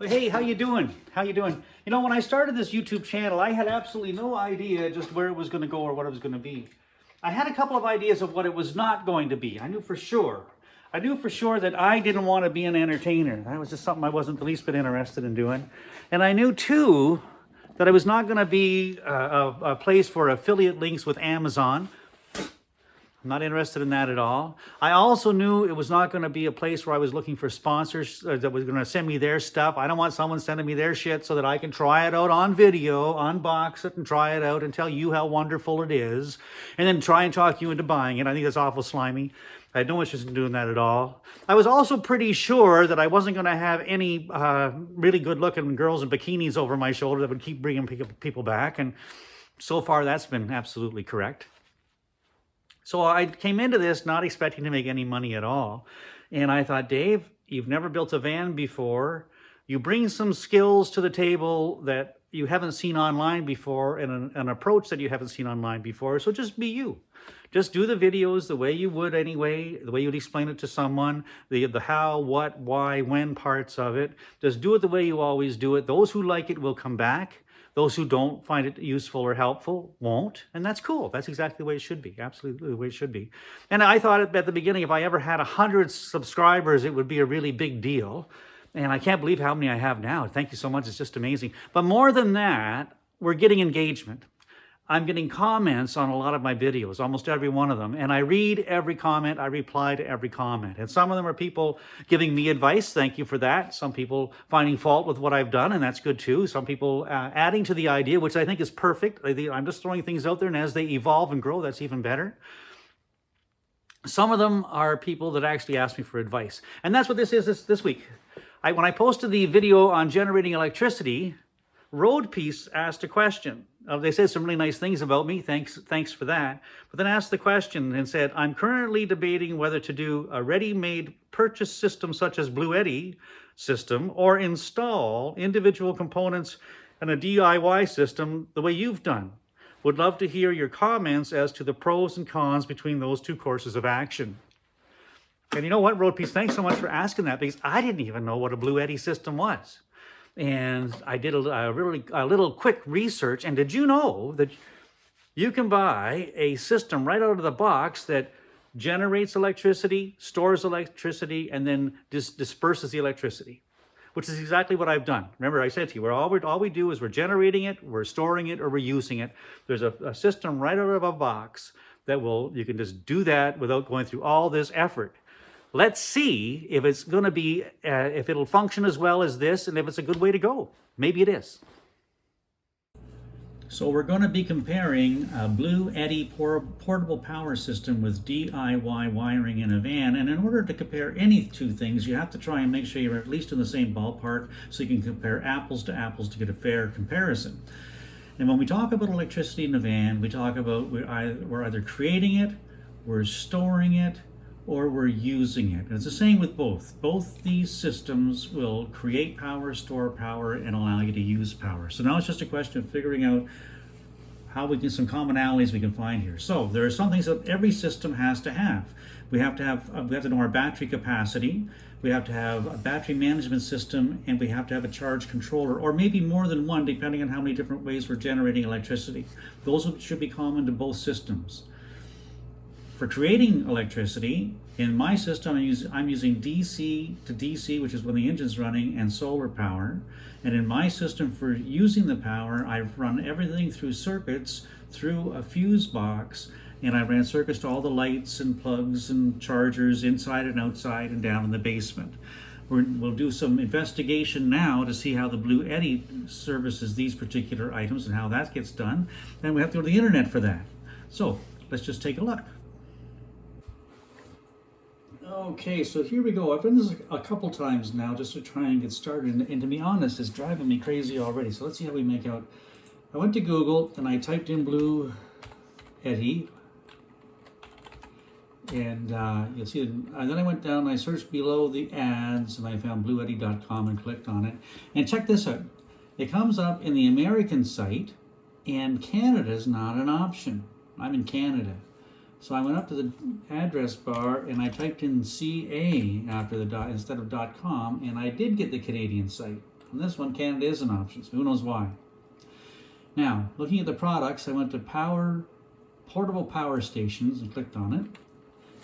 Well, hey, how you doing? How you doing? You know, when I started this YouTube channel, I had absolutely no idea just where it was going to go or what it was going to be. I had a couple of ideas of what it was not going to be. I knew for sure. I knew for sure that I didn't want to be an entertainer. That was just something I wasn't the least bit interested in doing. And I knew, too, that it was not going to be a place for affiliate links with Amazon. I'm not interested in that at all. I also knew it was not going to be a place where I was looking for sponsors that was going to send me their stuff. I don't want someone sending me their shit so that I can try it out on video, unbox it and try it out and tell you how wonderful it is, and then try and talk you into buying it. I think that's awful slimy. I had no interest in doing that at all. I was also pretty sure that I wasn't going to have any really good-looking girls in bikinis over my shoulder that would keep bringing people back, and so far that's been absolutely correct. So I came into this not expecting to make any money at all. And I thought, Dave, you've never built a van before. You bring some skills to the table that you haven't seen online before and an approach that you haven't seen online before. So just be you. Just do the videos the way you would anyway, the way you'd explain it to someone, the how, what, why, when parts of it. Just do it the way you always do it. Those who like it will come back. Those who don't find it useful or helpful won't, and that's cool. That's exactly the way it should be, absolutely the way it should be. And I thought at the beginning, if I ever had 100 subscribers, it would be a really big deal. And I can't believe how many I have now. Thank you so much, it's just amazing. But more than that, we're getting engagement. I'm getting comments on a lot of my videos, almost every one of them. And I read every comment, I reply to every comment. And some of them are people giving me advice, thank you for that. Some people finding fault with what I've done, and that's good too. Some people adding to the idea, which I think is perfect. I'm just throwing things out there, and as they evolve and grow, that's even better. Some of them are people that actually ask me for advice. And that's what this is this week. When I posted the video on generating electricity, Road Piece asked a question. They said some really nice things about me. Thanks for that. But then asked the question and said, I'm currently debating whether to do a ready-made purchase system such as Bluetti system or install individual components and a DIY system the way you've done. Would love to hear your comments as to the pros and cons between those two courses of action. And you know what, Road Piece, thanks so much for asking that, because I didn't even know what a Bluetti system was. And I did a little quick research, and did you know that you can buy a system right out of the box that generates electricity, stores electricity, and then disperses the electricity, which is exactly what I've done. Remember, I said to you, all we do is we're generating it, we're storing it, or we're using it. There's a system right out of a box that you can just do that without going through all this effort. Let's see if it's going to be, if it'll function as well as this, and if it's a good way to go. Maybe it is. So we're going to be comparing a Bluetti portable power system with DIY wiring in a van. And in order to compare any two things, you have to try and make sure you're at least in the same ballpark so you can compare apples to apples to get a fair comparison. And when we talk about electricity in a van, we talk about we're either creating it, we're storing it, or we're using it. And it's the same with both. Both these systems will create power, store power, and allow you to use power. So now it's just a question of figuring out how we can, some commonalities we can find here. So there are some things that every system has to have. We have to know our battery capacity, we have to have a battery management system, and we have to have a charge controller, or maybe more than one, depending on how many different ways we're generating electricity. Those should be common to both systems. For creating electricity, in my system, I'm using DC to DC, which is when the engine's running, and solar power. And in my system, for using the power, I run everything through circuits, through a fuse box, and I ran circuits to all the lights and plugs and chargers inside and outside and down in the basement. We'll do some investigation now to see how the Bluetti services these particular items and how that gets done. And we have to go to the internet for that. So let's just take a look. Okay, so here we go. I've done this a couple times now just to try and get started, and to be honest, it's driving me crazy already. So let's see how we make out. I went to Google and I typed in Bluetti, and you'll see it. And then I went down and I searched below the ads, and I found Bluetti.com and clicked on it. And check this out. It comes up in the American site, and Canada's not an option. I'm in Canada. So I went up to the address bar and I typed in CA after the dot instead of .com, and I did get the Canadian site. On this one, Canada is an option, so who knows why. Now, looking at the products, I went to portable power stations and clicked on it.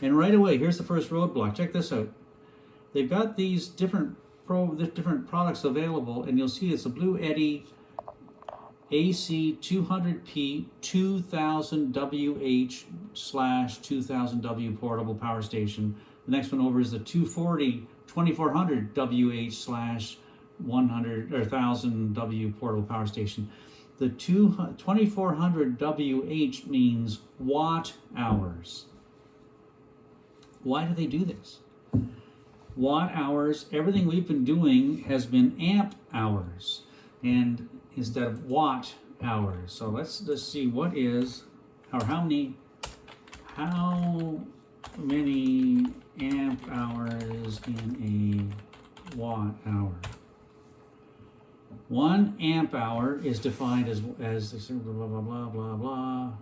And right away, here's the first roadblock. Check this out. They've got these different products available, and you'll see it's a Bluetti AC200P 2000 WH/2000 W portable power station. The next one over is the 2400 WH/100 or 1000 W portable power station. The 2400 WH means watt hours. Why do they do this? Watt hours, everything we've been doing has been amp hours and instead of watt hours. So let's see what is, or how many amp hours in a watt hour. 1 amp hour is defined as blah, blah, blah, blah, blah.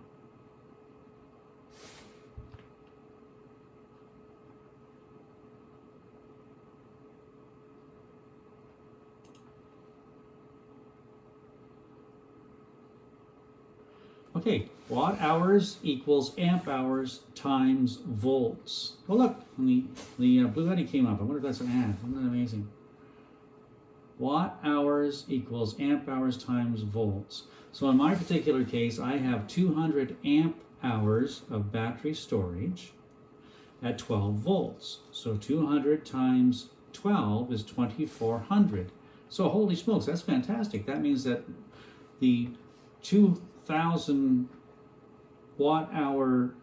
Okay, watt hours equals amp hours times volts. Oh look, the Bluetti came up. I wonder if that's an ad. Isn't that amazing? Watt hours equals amp hours times volts. So in my particular case, I have 200 amp hours of battery storage at 12 volts. So 200 times 12 is 2400. So holy smokes, that's fantastic. That means that the 2000 watt hour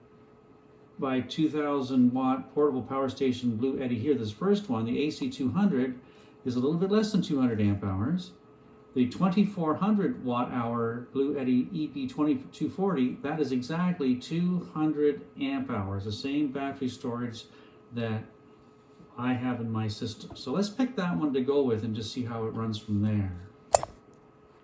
by 2000 watt portable power station Bluetti here, this first one, the AC200, is a little bit less than 200 amp hours. The 2400 watt hour Bluetti EB240, that is exactly 200 amp hours, the same battery storage that I have in my system. So let's pick that one to go with and just see how it runs from there.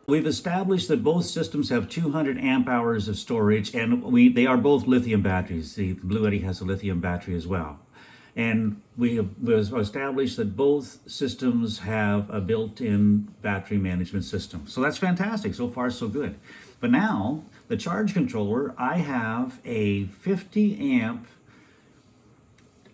We've established that both systems have 200 amp hours of storage, and they are both lithium batteries. The Bluetti has a lithium battery as well. And we've established that both systems have a built-in battery management system. So that's fantastic. So far, so good. But now, the charge controller, I have a 50 amp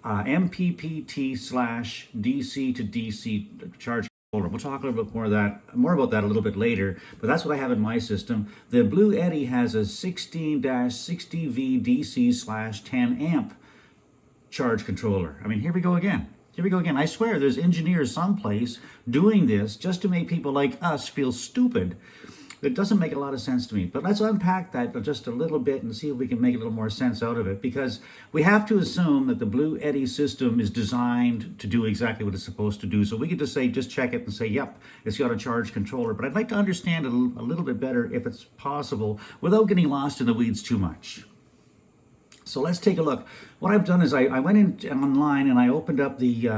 MPPT /DC to DC charge controller. We'll talk a little bit more about that a little bit later, but that's what I have in my system. The Bluetti has a 16-60V DC/10 amp charge controller. I mean, here we go again. Here we go again. I swear there's engineers someplace doing this just to make people like us feel stupid. It doesn't make a lot of sense to me. But let's unpack that just a little bit and see if we can make a little more sense out of it, because we have to assume that the Bluetti system is designed to do exactly what it's supposed to do. So we could just check it and say, yep, it's got a charge controller. But I'd like to understand it a little bit better, if it's possible, without getting lost in the weeds too much. So let's take a look. What I've done is I went in online and I opened up the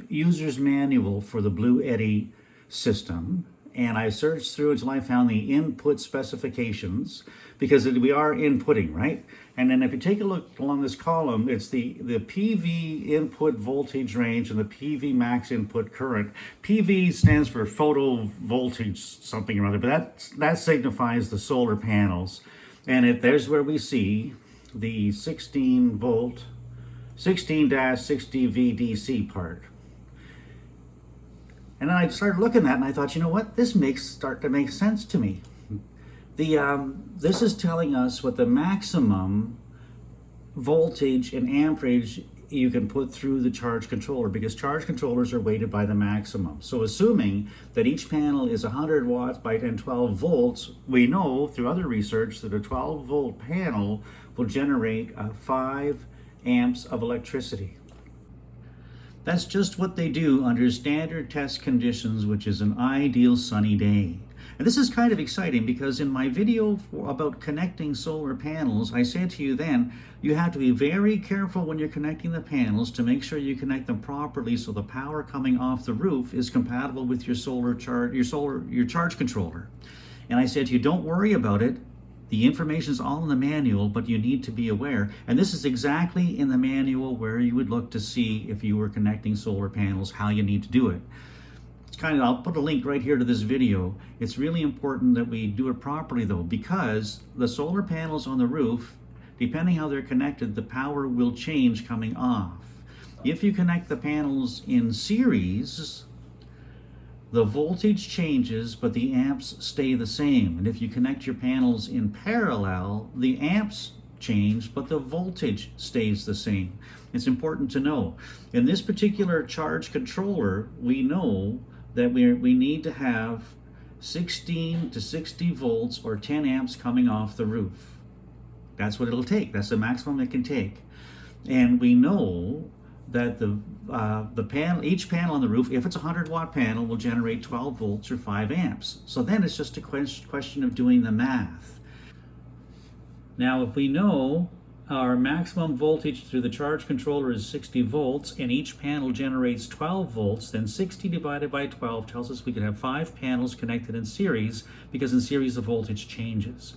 user's manual for the Bluetti system, and I searched through until I found the input specifications, because we are inputting, right? And then if you take a look along this column, it's the PV input voltage range and the PV max input current. PV stands for photo voltage something or other, but that signifies the solar panels. And there's where we see the 16-60V DC part. And then I started looking at it and I thought, you know what, this start to make sense to me. This is telling us what the maximum voltage and amperage you can put through the charge controller, because charge controllers are weighted by the maximum. So assuming that each panel is 100 watts by 12 volts, we know through other research that a 12 volt panel will generate 5 amps of electricity. That's just what they do under standard test conditions, which is an ideal sunny day. And this is kind of exciting, because in my video about connecting solar panels, I said to you then, you have to be very careful when you're connecting the panels to make sure you connect them properly so the power coming off the roof is compatible with your charge controller. And I said to you, don't worry about it. The information is all in the manual, but you need to be aware. And this is exactly in the manual where you would look to see if you were connecting solar panels, how you need to do it. I'll put a link right here to this video. It's really important that we do it properly though, because the solar panels on the roof, depending how they're connected, the power will change coming off. If you connect the panels in series, the voltage changes, but the amps stay the same. And if you connect your panels in parallel, the amps change, but the voltage stays the same. It's important to know. In this particular charge controller, we know that we need to have 16 to 60 volts or 10 amps coming off the roof. That's what it'll take. That's the maximum it can take. And we know that each panel on the roof, if it's a 100-watt panel, will generate 12 volts or 5 amps. So then it's just a question of doing the math. Now, if we know our maximum voltage through the charge controller is 60 volts and each panel generates 12 volts, then 60 divided by 12 tells us we could have 5 panels connected in series, because in series the voltage changes.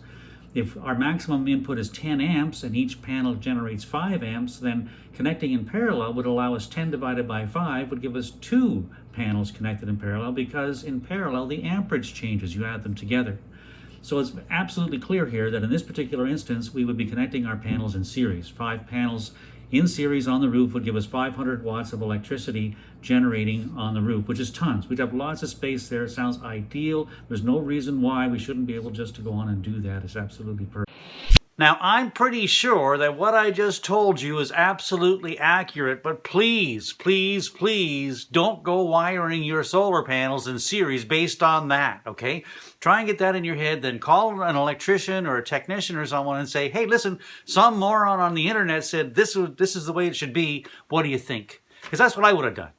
If our maximum input is 10 amps and each panel generates 5 amps, then connecting in parallel would allow us 10 divided by 5 would give us 2 panels connected in parallel, because in parallel the amperage changes, you add them together. So it's absolutely clear here that in this particular instance we would be connecting our panels in series. 5 panels in series on the roof would give us 500 watts of electricity generating on the roof, which is tons. We'd have lots of space there. It sounds ideal. There's no reason why we shouldn't be able just to go on and do that. It's absolutely perfect. Now, I'm pretty sure that what I just told you is absolutely accurate, but please, please, please don't go wiring your solar panels in series based on that, okay? Try and get that in your head, then call an electrician or a technician or someone and say, hey, listen, some moron on the internet said this is the way it should be. What do you think? Because that's what I would have done.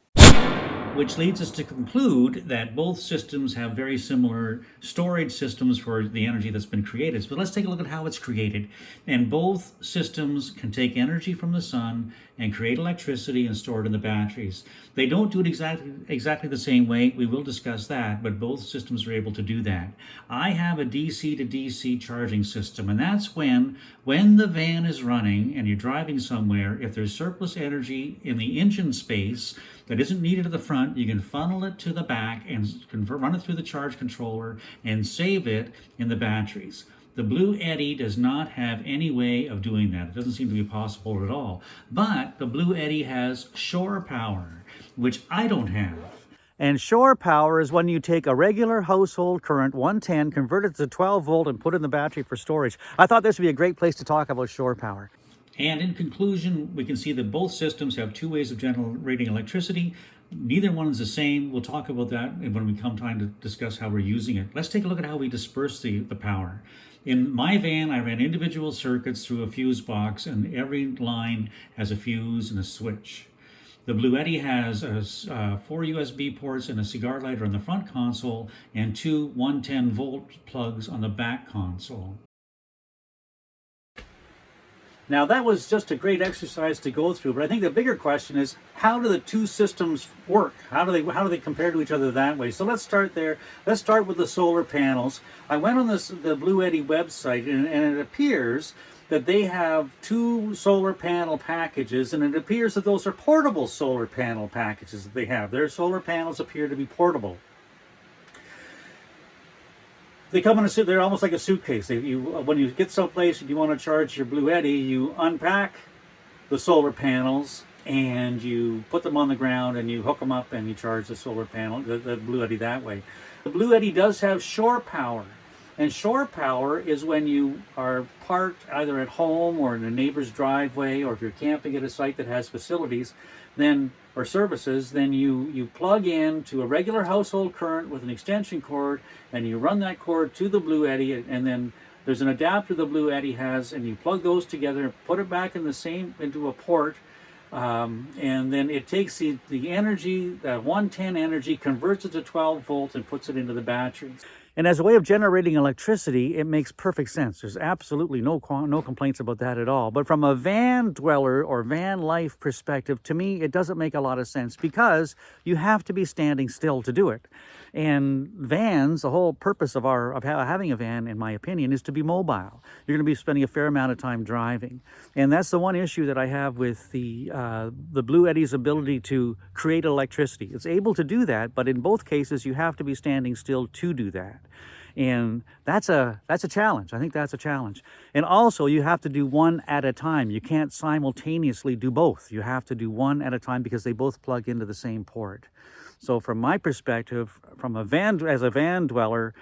Which leads us to conclude that both systems have very similar storage systems for the energy that's been created. So let's take a look at how it's created. And both systems can take energy from the sun and create electricity and store it in the batteries. They don't do it exactly the same way. We will discuss that, but both systems are able to do that. I have a DC to DC charging system, and that's when the van is running and you're driving somewhere, if there's surplus energy in the engine space that isn't needed at the front, you can funnel it to the back and run it through the charge controller and save it in the batteries. The Bluetti does not have any way of doing that. It doesn't seem to be possible at all. But the Bluetti has shore power, which I don't have. And shore power is when you take a regular household current, 110, convert it to 12 volt and put it in the battery for storage. I thought this would be a great place to talk about shore power. And in conclusion, we can see that both systems have 2 ways of generating electricity. Neither one is the same. We'll talk about that when we come time to discuss how we're using it. Let's take a look at how we disperse the power. In my van, I ran individual circuits through a fuse box, and every line has a fuse and a switch. The Bluetti has 4 USB ports and a cigar lighter on the front console and 2 110-volt plugs on the back console. Now, that was just a great exercise to go through, but I think the bigger question is, how do the two systems work? How do they compare to each other that way? So let's start there. Let's start with the solar panels. I went on the Bluetti website, and it appears that they have 2 solar panel packages, and it appears that those are portable solar panel packages that they have. Their solar panels appear to be portable. They come in a suit. They're almost like a suitcase. When you get someplace and you want to charge your Bluetti, you unpack the solar panels and you put them on the ground and you hook them up and you charge the solar panel, the Bluetti that way. The Bluetti does have shore power, and shore power is when you are parked either at home or in a neighbor's driveway, or if you're camping at a site that has facilities, or services, then you plug in to a regular household current with an extension cord, and you run that cord to the Bluetti, and then there's an adapter the Bluetti has, and you plug those together, put it back into a port, and then it takes the energy, that 110 energy, converts it to 12 volts and puts it into the batteries. And as a way of generating electricity, it makes perfect sense. There's absolutely no complaints about that at all. But from a van dweller or van life perspective, to me, it doesn't make a lot of sense because you have to be standing still to do it. And vans, the whole purpose of having a van, in my opinion, is to be mobile. You're going to be spending a fair amount of time driving. And that's the one issue that I have with the Bluetti's ability to create electricity. It's able to do that, but in both cases, you have to be standing still to do that. And that's a challenge. I think that's a challenge. And also, you have to do one at a time. You can't simultaneously do both. You have to do one at a time because they both plug into the same port. So from my perspective, as a van dweller,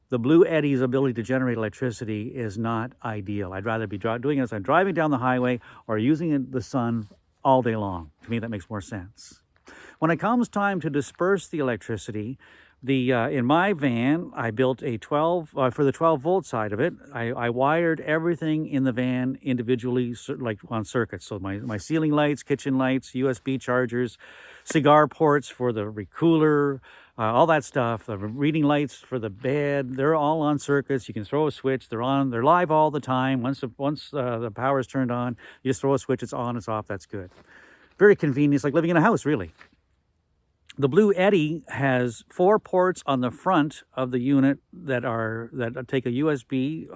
the Bluetti's ability to generate electricity is not ideal. I'd rather be doing it as I'm driving down the highway or using the sun all day long. To me, that makes more sense. When it comes time to disperse the electricity, in my van, I built a 12, for the 12-volt side of it, I wired everything in the van individually, like on circuits. So my ceiling lights, kitchen lights, USB chargers, cigar ports for the recooler, all that stuff, the reading lights for the bed, they're all on circuits. You can throw a switch, they're live all the time. Once the power is turned on, you just throw a switch, it's on, it's off, that's good. Very convenient, it's like living in a house, really. The Bluetti has 4 ports on the front of the unit that take a USB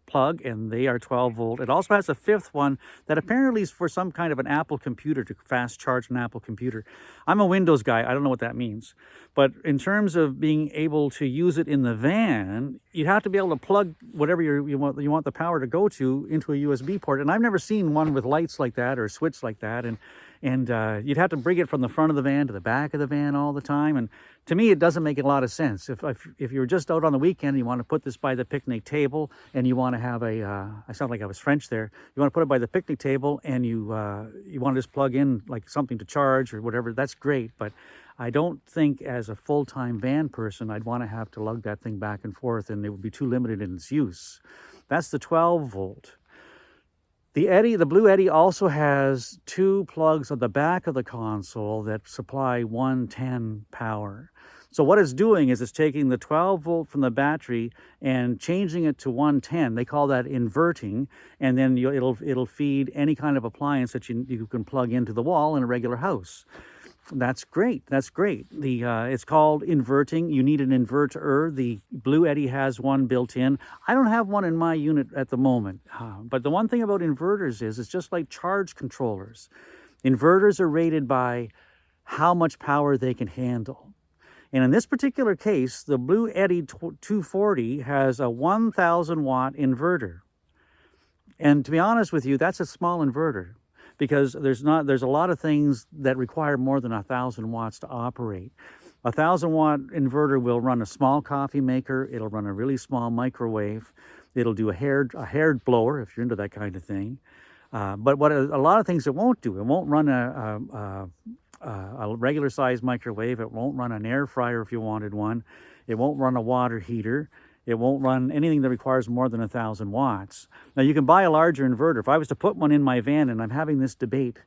plug, and they are 12 volt. It also has a 5th one that apparently is for some kind of an Apple computer, to fast charge an Apple computer. I'm a Windows guy, I don't know what that means. But in terms of being able to use it in the van, you have to be able to plug whatever you want the power to go to into a USB port. And I've never seen one with lights like that or a switch like that. And you'd have to bring it from the front of the van to the back of the van all the time. And to me, it doesn't make a lot of sense. If you're just out on the weekend and you want to put this by the picnic table and you want to have I sound like I was French there. You want to put it by the picnic table and you want to just plug in like something to charge or whatever, that's great. But I don't think as a full-time van person, I'd want to have to lug that thing back and forth, and it would be too limited in its use. That's the 12 volt. The Bluetti also has 2 plugs on the back of the console that supply 110 power. So what it's doing is it's taking the 12 volt from the battery and changing it to 110. They call that inverting, and then it'll feed any kind of appliance that you can plug into the wall in a regular house. That's great. That's great. It's called inverting. You need an inverter. The Bluetti has one built in. I don't have one in my unit at the moment. But the one thing about inverters is it's just like charge controllers. Inverters are rated by how much power they can handle. And in this particular case, the Bluetti EB240 has a 1,000 watt inverter. And to be honest with you, that's a small inverter, because there's a lot of things that require more than 1,000 watts to operate. A 1,000 watt inverter will run a small coffee maker. It'll run a really small microwave. It'll do a hair blower if you're into that kind of thing. But what a lot of things it won't do, it won't run a regular size microwave. It won't run an air fryer if you wanted one. It won't run a water heater. It won't run anything that requires more than 1,000 watts. Now, you can buy a larger inverter. If I was to put one in my van, and I'm having this debate,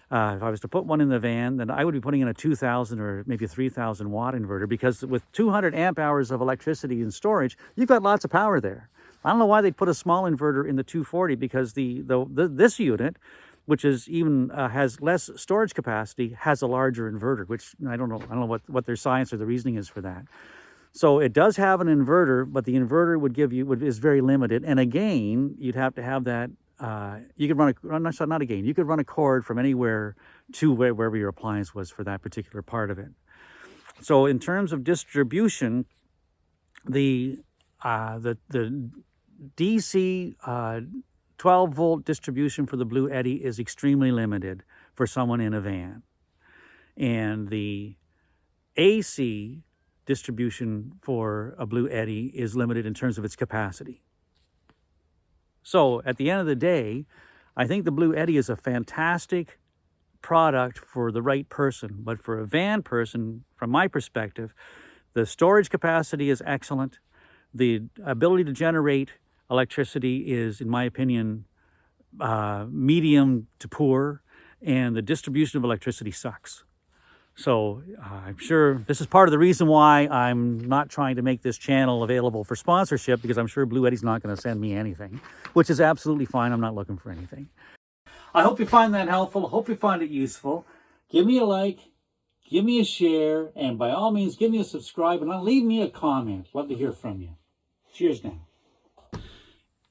if I was to put one in the van, then I would be putting in a 2,000 or maybe a 3,000 watt inverter, because with 200 amp hours of electricity in storage, you've got lots of power there. I don't know why they'd put a small inverter in the 240, because this unit, which is even has less storage capacity, has a larger inverter, which I don't know what their science or the reasoning is for that. So it does have an inverter, but the inverter is very limited. And again, you'd have to have that. You could you could run a cord from anywhere to wherever your appliance was for that particular part of it. So in terms of distribution, the DC 12 volt distribution for the Bluetti is extremely limited for someone in a van, and the AC distribution for a Bluetti is limited in terms of its capacity. So at the end of the day, I think the Bluetti is a fantastic product for the right person, but for a van person, from my perspective, the storage capacity is excellent. The ability to generate electricity is, in my opinion, medium to poor, and the distribution of electricity sucks. So I'm sure this is part of the reason why I'm not trying to make this channel available for sponsorship, because I'm sure Bluetti's not going to send me anything, which is absolutely fine. I'm not looking for anything. I hope you find that helpful. I hope you find it useful. Give me a like, give me a share, and by all means, give me a subscribe, and leave me a comment. Love to hear from you. Cheers now.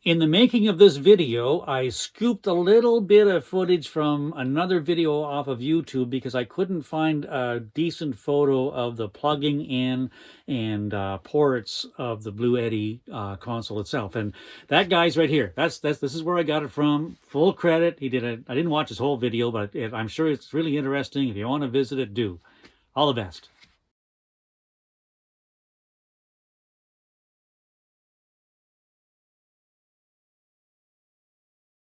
In the making of this video, I scooped a little bit of footage from another video off of YouTube because I couldn't find a decent photo of the plugging in and ports of the Bluetti console itself. And that guy's right here. This is where I got it from. Full credit. He did it. I didn't watch his whole video, but I'm sure it's really interesting. If you want to visit it, do. All the best.